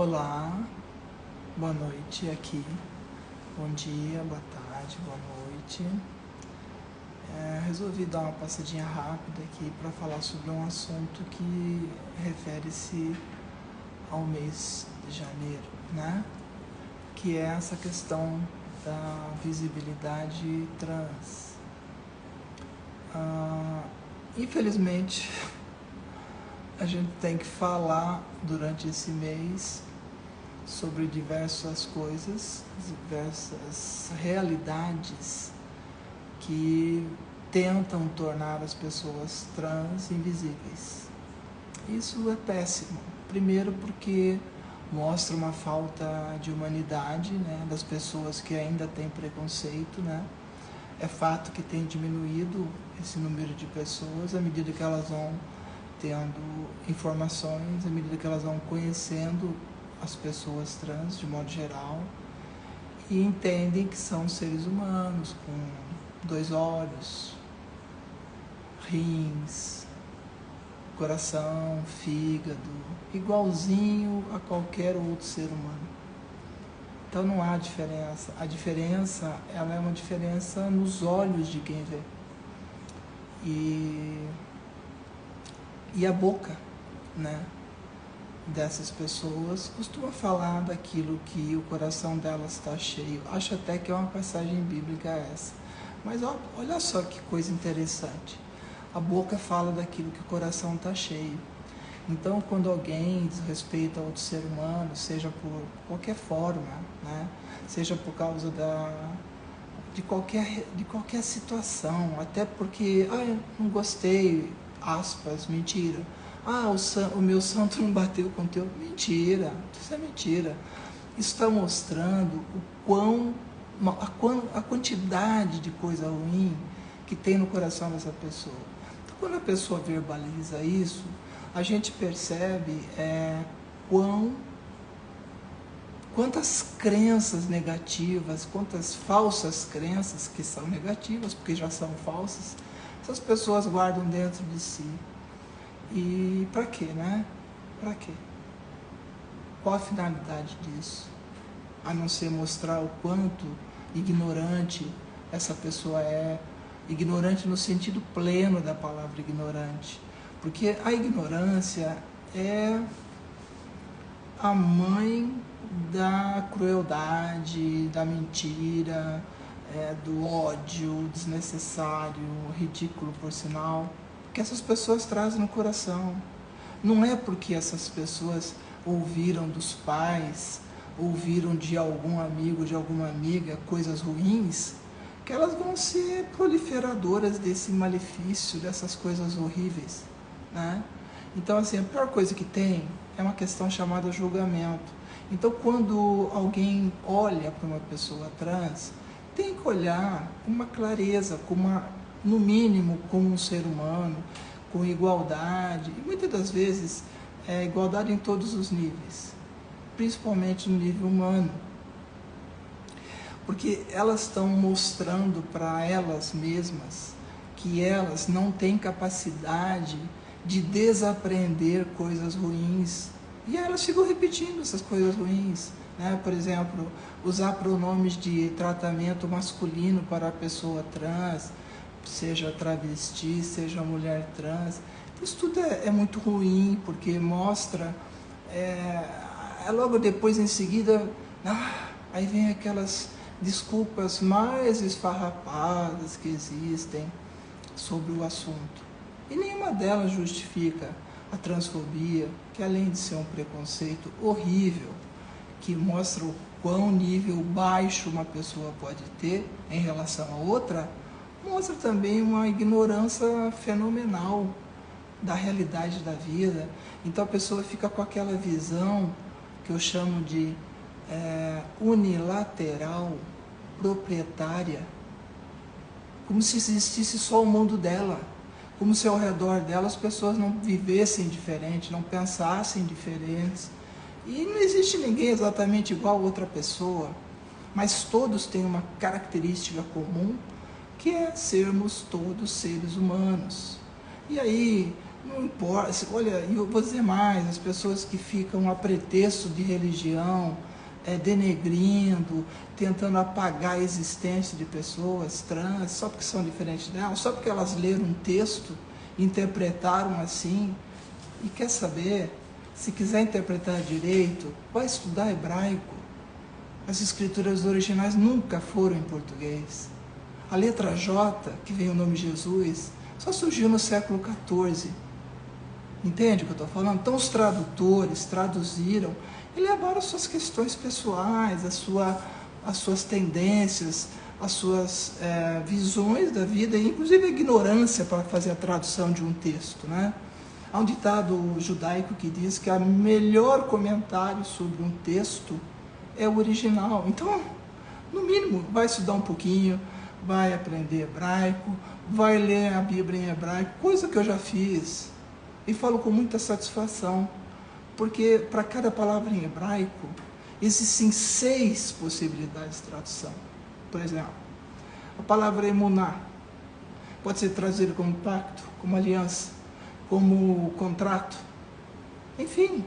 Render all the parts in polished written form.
Olá, boa noite aqui, bom dia, boa tarde, boa noite. Resolvi dar uma passadinha rápida aqui para falar sobre um assunto que refere-se ao mês de janeiro, né? Que é essa questão da visibilidade trans. Infelizmente, a gente tem que falar durante esse mês sobre diversas coisas, diversas realidades que tentam tornar as pessoas trans invisíveis. Isso é péssimo. Primeiro porque mostra uma falta de humanidade, né, das pessoas que ainda têm preconceito, né? É fato que tem diminuído esse número de pessoas à medida que elas vão tendo informações, à medida que elas vão conhecendo as pessoas trans de modo geral e entendem que são seres humanos com 2 olhos, rins, coração, fígado, igualzinho a qualquer outro ser humano. Então não há diferença. A diferença, ela é uma diferença nos olhos de quem vê. E a boca, né, dessas pessoas costuma falar daquilo que o coração delas está cheio. Acho até que é uma passagem bíblica essa. Mas olha só que coisa interessante. A boca fala daquilo que o coração está cheio. Então, quando alguém desrespeita outro ser humano, seja por qualquer forma, né, seja por causa de qualquer situação, até porque, eu não gostei, aspas, mentira. O meu santo não bateu com o teu. Mentira, isso é mentira. Isso está mostrando a quantidade de coisa ruim que tem no coração dessa pessoa. Então, quando a pessoa verbaliza isso, a gente percebe quantas crenças negativas, quantas falsas crenças que são negativas, porque já são falsas, essas pessoas guardam dentro de si. E para quê, né? Para quê? Qual a finalidade disso? A não ser mostrar o quanto ignorante essa pessoa é, ignorante no sentido pleno da palavra ignorante. Porque a ignorância é a mãe da crueldade, da mentira, do ódio desnecessário, ridículo por sinal, que essas pessoas trazem no coração. Não é porque essas pessoas ouviram dos pais, ouviram de algum amigo, de alguma amiga, coisas ruins, que elas vão ser proliferadoras desse malefício, dessas coisas horríveis, né? Então, assim, a pior coisa que tem é uma questão chamada julgamento. Então, quando alguém olha para uma pessoa trans, tem que olhar com uma clareza, no mínimo como um ser humano, com igualdade, e muitas das vezes igualdade em todos os níveis, principalmente no nível humano, porque elas estão mostrando para elas mesmas que elas não têm capacidade de desaprender coisas ruins, e elas ficam repetindo essas coisas ruins, né? Por exemplo, usar pronomes de tratamento masculino para a pessoa trans, seja travesti, seja mulher trans. Isso tudo é muito ruim, porque mostra, logo depois, em seguida, aí vem aquelas desculpas mais esfarrapadas que existem sobre o assunto. E nenhuma delas justifica a transfobia, que além de ser um preconceito horrível, que mostra o quão nível baixo uma pessoa pode ter em relação a outra, mostra também uma ignorância fenomenal da realidade da vida. Então a pessoa fica com aquela visão que eu chamo de unilateral, proprietária, como se existisse só o mundo dela, como se ao redor dela as pessoas não vivessem diferente, não pensassem diferentes. E não existe ninguém exatamente igual a outra pessoa, mas todos têm uma característica comum, que é sermos todos seres humanos. E aí Não importa, olha, eu vou dizer mais, as pessoas que ficam a pretexto de religião, denegrindo, tentando apagar a existência de pessoas trans, só porque são diferentes delas, só porque elas leram um texto, interpretaram assim, e quer saber, se quiser interpretar direito, vai estudar hebraico. As escrituras originais nunca foram em português. A letra J, que vem o nome Jesus, só surgiu no século XIV. Entende o que eu estou falando? Então os tradutores traduziram e levaram as suas questões pessoais, as suas tendências, as suas visões da vida, e inclusive a ignorância para fazer a tradução de um texto, né? Há um ditado judaico que diz que o melhor comentário sobre um texto é o original. Então, no mínimo, vai estudar um pouquinho, vai aprender hebraico, vai ler a Bíblia em hebraico, coisa que eu já fiz. E falo com muita satisfação, porque para cada palavra em hebraico existem 6 possibilidades de tradução. Por exemplo, a palavra emuná pode ser traduzida como pacto, como aliança, como contrato, enfim.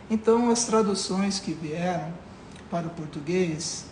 Então as traduções que vieram para o português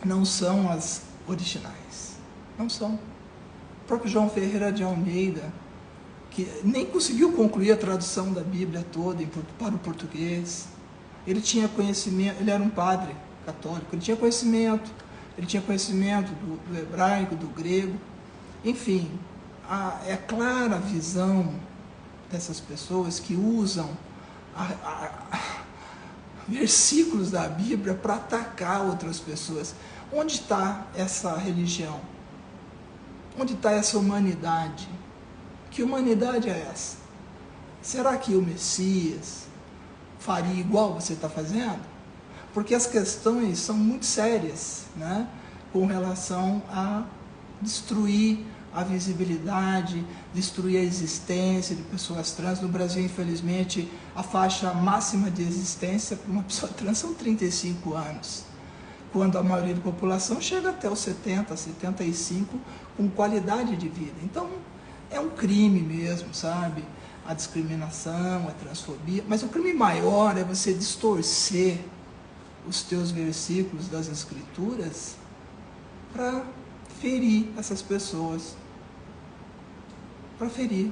não são as originais, não são. O próprio João Ferreira de Almeida, que nem conseguiu concluir a tradução da Bíblia toda para o português. Ele tinha conhecimento, ele era um padre católico, ele tinha conhecimento do hebraico, do grego, enfim, é clara a visão dessas pessoas que usam versículos da Bíblia para atacar outras pessoas. Onde está essa religião? Onde está essa humanidade? Que humanidade é essa? Será que o Messias faria igual você está fazendo? Porque as questões são muito sérias, né? Com relação a destruir a visibilidade, destruir a existência de pessoas trans. No Brasil, infelizmente, a faixa máxima de existência para uma pessoa trans são 35 anos, quando a maioria da população chega até os 70, 75, com qualidade de vida. Então, é um crime mesmo, sabe? A discriminação, a transfobia. Mas o crime maior é você distorcer os teus versículos das Escrituras para ferir essas pessoas. Para ferir.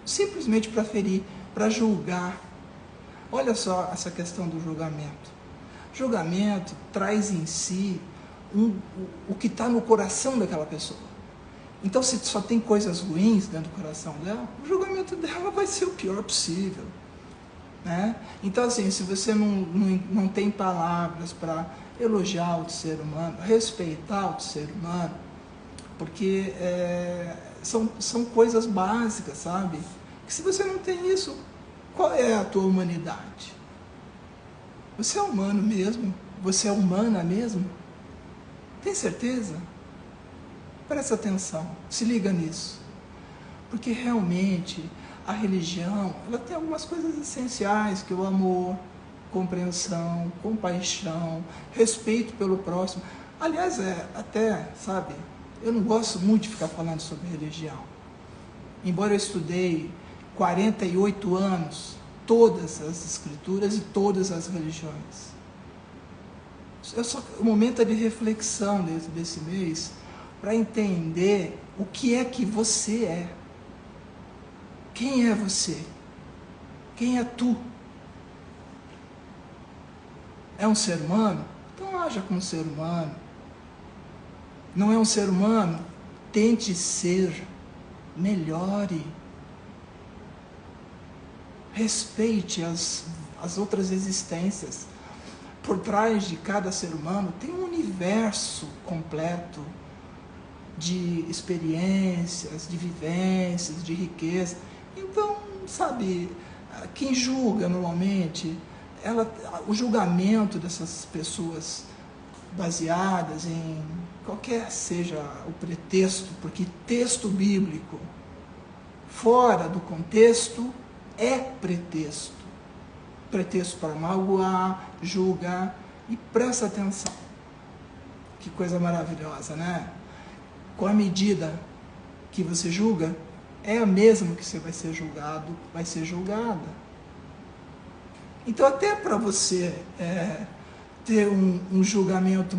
Simplesmente para ferir, para julgar. Olha só essa questão do julgamento. Julgamento traz em si o que está no coração daquela pessoa. Então, se só tem coisas ruins dentro do coração dela, o julgamento dela vai ser o pior possível, né? Então, assim, se você não tem palavras para elogiar o ser humano, respeitar o ser humano, porque são coisas básicas, sabe? Que se você não tem isso, qual é a tua humanidade? Você é humano mesmo? Você é humana mesmo? Tem certeza? Presta atenção, se liga nisso. Porque realmente a religião, ela tem algumas coisas essenciais, que é o amor, compreensão, compaixão, respeito pelo próximo. Aliás, até, sabe, eu não gosto muito de ficar falando sobre religião. Embora eu estudei 48 anos todas as escrituras e todas as religiões. O momento é de reflexão desse mês, para entender o que é que você é. Quem é você? Quem é tu? É um ser humano? Então haja como ser humano. Não é um ser humano? Tente ser. Melhore. Respeite as outras existências. Por trás de cada ser humano tem um universo completo de experiências, de vivências, de riqueza. Então, sabe, quem julga normalmente, o julgamento dessas pessoas baseadas em qualquer seja o pretexto, porque texto bíblico fora do contexto é pretexto. Pretexto para magoar, julgar. E presta atenção. Que coisa maravilhosa, né? Com a medida que você julga, é a mesma que você vai ser julgado, vai ser julgada. Então, até para você ter um julgamento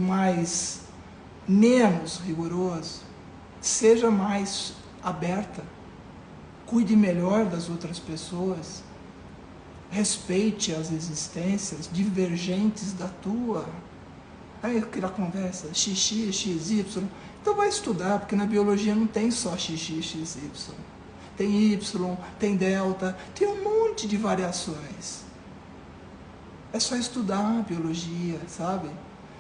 menos rigoroso, seja mais aberta, cuide melhor das outras pessoas, respeite as existências divergentes da tua. Aí aquela conversa, XX, XY, então vai estudar, porque na biologia não tem só XX, XY. Tem Y, tem delta, tem um monte de variações. É só estudar a biologia, sabe?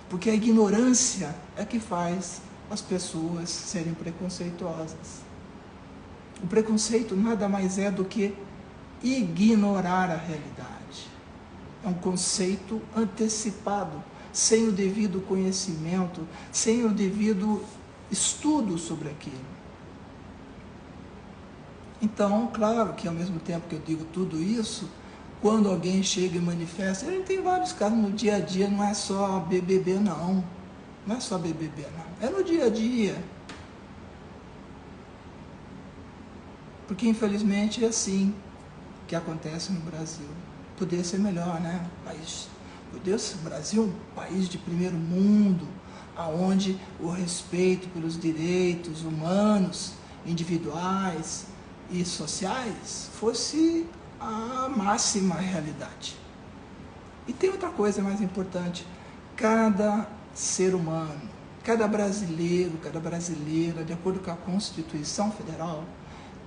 Porque a ignorância é que faz as pessoas serem preconceituosas. O preconceito nada mais é do que ignorar a realidade. É um conceito antecipado, sem o devido conhecimento, sem o devido estudo sobre aquilo. Então, claro que ao mesmo tempo que eu digo tudo isso, quando alguém chega e manifesta, ele tem vários casos no dia a dia, não é só BBB não. Não é só BBB não. É no dia a dia. Porque infelizmente é assim que acontece no Brasil. Poderia ser melhor, né? O Brasil é um país de primeiro mundo, onde o respeito pelos direitos humanos, individuais e sociais fosse a máxima realidade. E tem outra coisa mais importante: cada ser humano, cada brasileiro, cada brasileira, de acordo com a Constituição Federal,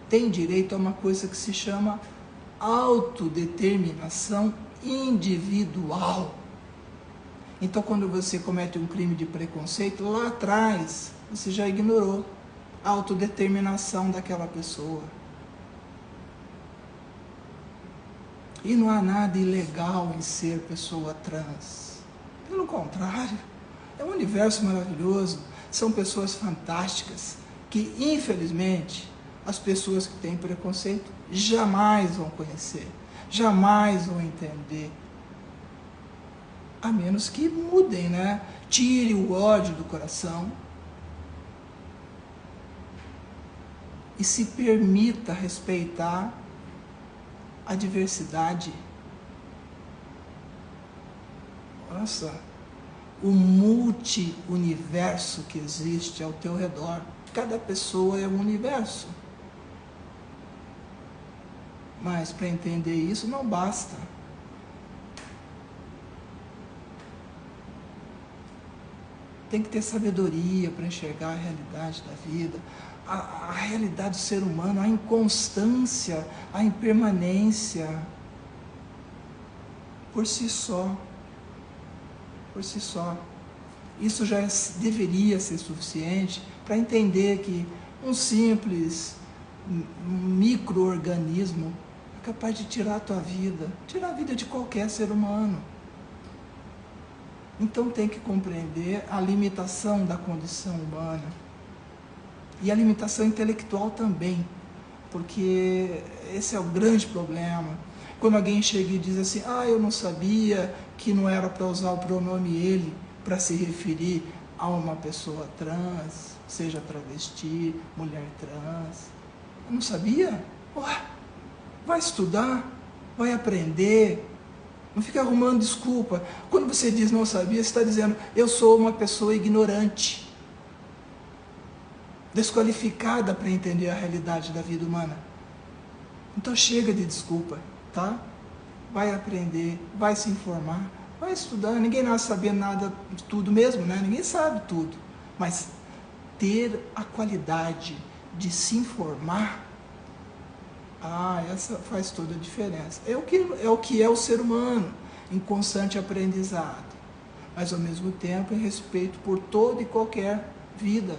tem direito a uma coisa que se chama autodeterminação individual. Então, quando você comete um crime de preconceito, lá atrás, você já ignorou a autodeterminação daquela pessoa. E não há nada ilegal em ser pessoa trans. Pelo contrário, é um universo maravilhoso. São pessoas fantásticas que, infelizmente, as pessoas que têm preconceito jamais vão conhecer, jamais vão entender. A menos que mudem, né? Tire o ódio do coração e se permita respeitar a diversidade. Nossa, o multi-universo que existe ao teu redor. Cada pessoa é um universo. Mas para entender isso não basta. Tem que ter sabedoria para enxergar a realidade da vida, a realidade do ser humano, a inconstância, a impermanência, por si só. Por si só. Isso já deveria ser suficiente para entender que um simples micro-organismo é capaz de tirar a tua vida, tirar a vida de qualquer ser humano. Então tem que compreender a limitação da condição humana e a limitação intelectual também, porque esse é o grande problema. Quando alguém chega e diz assim, eu não sabia que não era para usar o pronome ele para se referir a uma pessoa trans, seja travesti, mulher trans. Eu não sabia? Ué, vai estudar, vai aprender. Não fica arrumando desculpa. Quando você diz não sabia, você está dizendo, eu sou uma pessoa ignorante, desqualificada para entender a realidade da vida humana. Então chega de desculpa, tá? Vai aprender, vai se informar, vai estudar. Ninguém nasce sabendo nada de tudo mesmo, né? Ninguém sabe tudo. Mas ter a qualidade de se informar, essa faz toda a diferença. É o que é o ser humano, em constante aprendizado, mas ao mesmo tempo em respeito por toda e qualquer vida,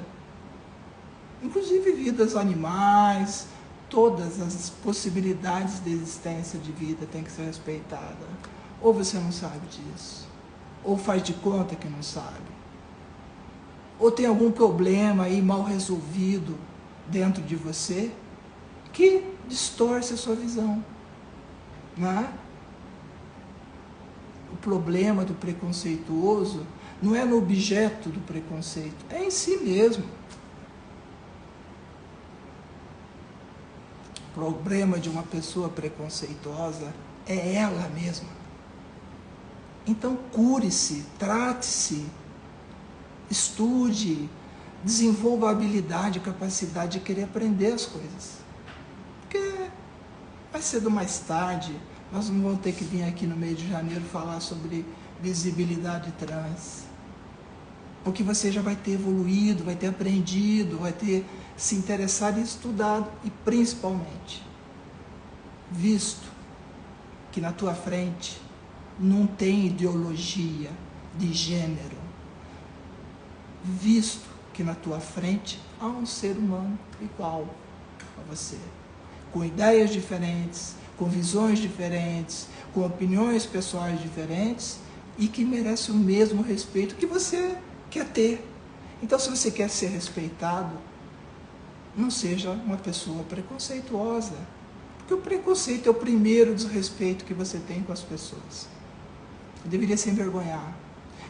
inclusive vidas animais. Todas as possibilidades de existência de vida têm que ser respeitadas. Ou você não sabe disso, ou faz de conta que não sabe, ou tem algum problema aí mal resolvido dentro de você que distorce a sua visão, né? O problema do preconceituoso não é no objeto do preconceito, é em si mesmo. O problema de uma pessoa preconceituosa é ela mesma. Então cure-se, trate-se, estude, desenvolva a habilidade, a capacidade de querer aprender as coisas. Porque mais cedo ou mais tarde, nós não vamos ter que vir aqui no mês de janeiro falar sobre visibilidade trans. Porque você já vai ter evoluído, vai ter aprendido, vai ter se interessado e estudado. E principalmente, visto que na tua frente não tem ideologia de gênero. Visto que na tua frente há um ser humano igual a você. Com ideias diferentes, com visões diferentes, com opiniões pessoais diferentes e que merece o mesmo respeito que você quer ter. Então, se você quer ser respeitado, não seja uma pessoa preconceituosa. Porque o preconceito é o primeiro desrespeito que você tem com as pessoas. Você deveria se envergonhar,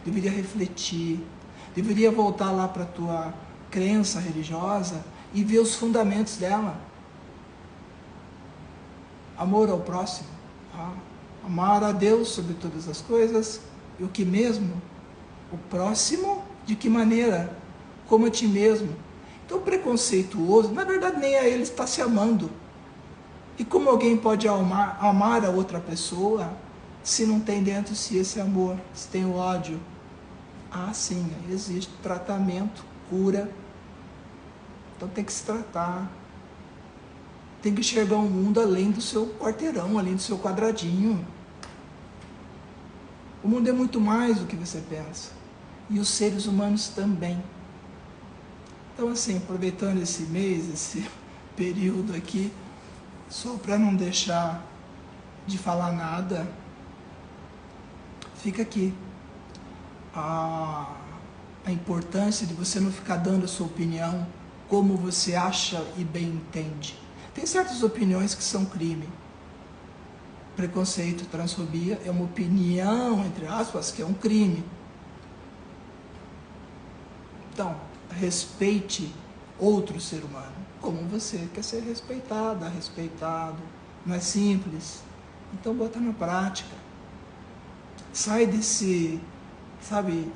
deveria refletir, deveria voltar lá para a tua crença religiosa e ver os fundamentos dela. Amor ao próximo, tá? Amar a Deus sobre todas as coisas e o que mesmo? O próximo, de que maneira? Como a ti mesmo. Então o preconceituoso, na verdade nem a ele está se amando. E como alguém pode amar a outra pessoa se não tem dentro de si esse amor, se tem o ódio? Ah, sim, existe tratamento, cura. Então tem que se tratar. Tem que enxergar o mundo além do seu quarteirão, além do seu quadradinho. O mundo é muito mais do que você pensa. E os seres humanos também. Então, assim, aproveitando esse mês, esse período aqui, só para não deixar de falar nada, fica aqui a importância de você não ficar dando a sua opinião como você acha e bem entende. Tem certas opiniões que são crime. Preconceito, transfobia é uma opinião, entre aspas, que é um crime. Então, respeite outro ser humano, como você quer ser respeitada, respeitado. Não é simples. Então, bota na prática. Sai desse,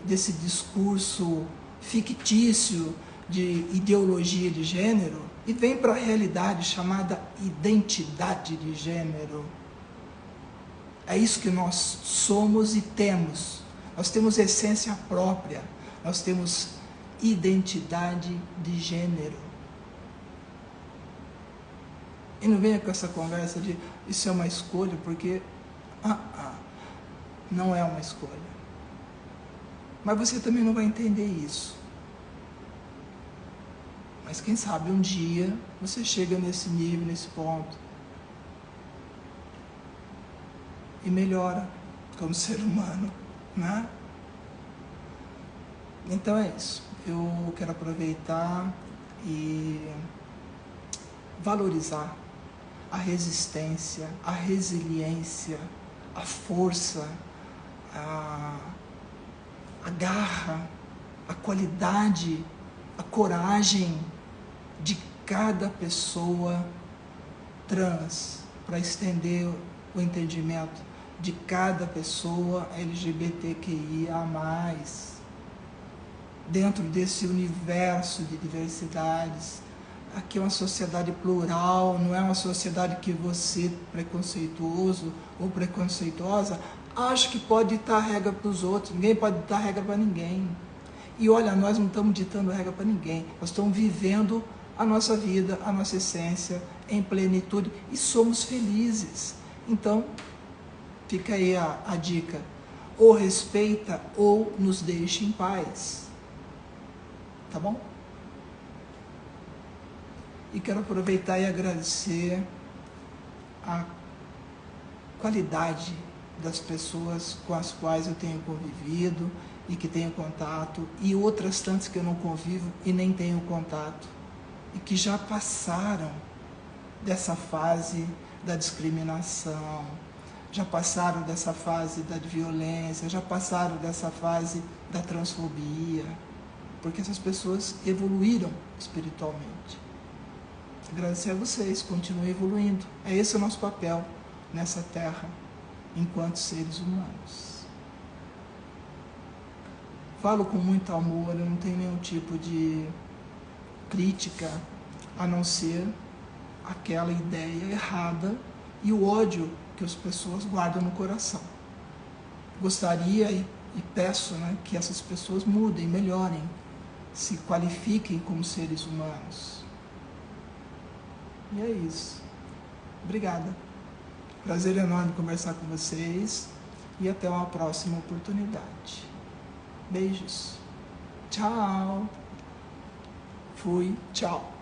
desse discurso fictício de ideologia de gênero e vem para a realidade chamada identidade de gênero. É isso que nós somos e temos. Nós temos essência própria, nós temos identidade de gênero. E não venha com essa conversa de isso é uma escolha, porque não é uma escolha. Mas você também não vai entender isso. Mas quem sabe um dia você chega nesse nível, nesse ponto. E melhora como ser humano, né? Então é isso. Eu quero aproveitar e valorizar a resistência, a resiliência, a força, a garra, a qualidade, a coragem de cada pessoa trans, para estender o entendimento de cada pessoa LGBTQIA+, dentro desse universo de diversidades. Aqui é uma sociedade plural, não é uma sociedade que você, preconceituoso ou preconceituosa, acha que pode ditar regra para os outros. Ninguém pode ditar regra para ninguém. E olha, nós não estamos ditando regra para ninguém, nós estamos vivendo a nossa vida, a nossa essência em plenitude e somos felizes. Então, fica aí a dica, ou respeita ou nos deixe em paz, tá bom? E quero aproveitar e agradecer a qualidade das pessoas com as quais eu tenho convivido e que tenho contato, e outras tantas que eu não convivo e nem tenho contato, e que já passaram dessa fase da discriminação, já passaram dessa fase da violência, já passaram dessa fase da transfobia, porque essas pessoas evoluíram espiritualmente. Agradecer a vocês, continuem evoluindo. É esse o nosso papel nessa terra, enquanto seres humanos. Falo com muito amor, eu não tenho nenhum tipo de crítica, a não ser aquela ideia errada e o ódio que as pessoas guardam no coração. Gostaria e peço, né, que essas pessoas mudem, melhorem, se qualifiquem como seres humanos. E é isso. Obrigada. Prazer enorme conversar com vocês e até uma próxima oportunidade. Beijos. Tchau. Fui. Tchau.